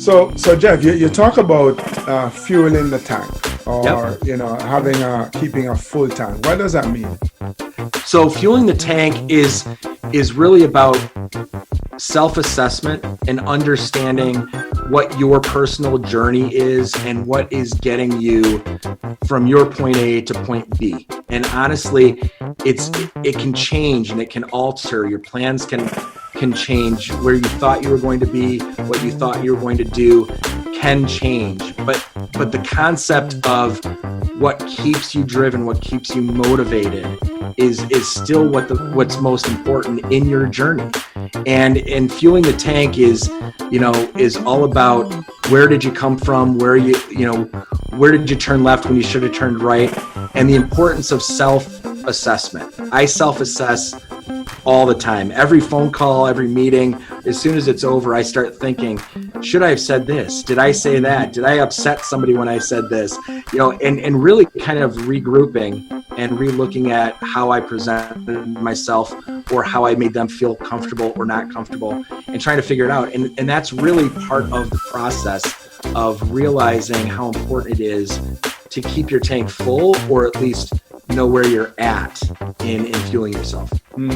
So Jeff, you talk about fueling the tank, or Yep. having keeping a full tank. What does that mean? So fueling the tank is really about self-assessment and understanding what your personal journey is and what is getting you from your point A to point B. And honestly, it can change and it can alter. Your plans can change. Where you thought you were going to be, what you thought you were going to do can change. But the concept of what keeps you driven, what keeps you motivated is still what's most important in your journey. And fueling the tank is all about where did you come from, where did you turn left when you should have turned right, and the importance of self-assessment. I self-assess all the time. Every phone call, every meeting, as soon as it's over, I start thinking, should I have said this? Did I say that? Did I upset somebody when I said this? And really kind of regrouping and re-looking at how I presented myself or how I made them feel comfortable or not comfortable and trying to figure it out. And that's really part of the process of realizing how important it is to keep your tank full, or at least know where you're at in fueling yourself.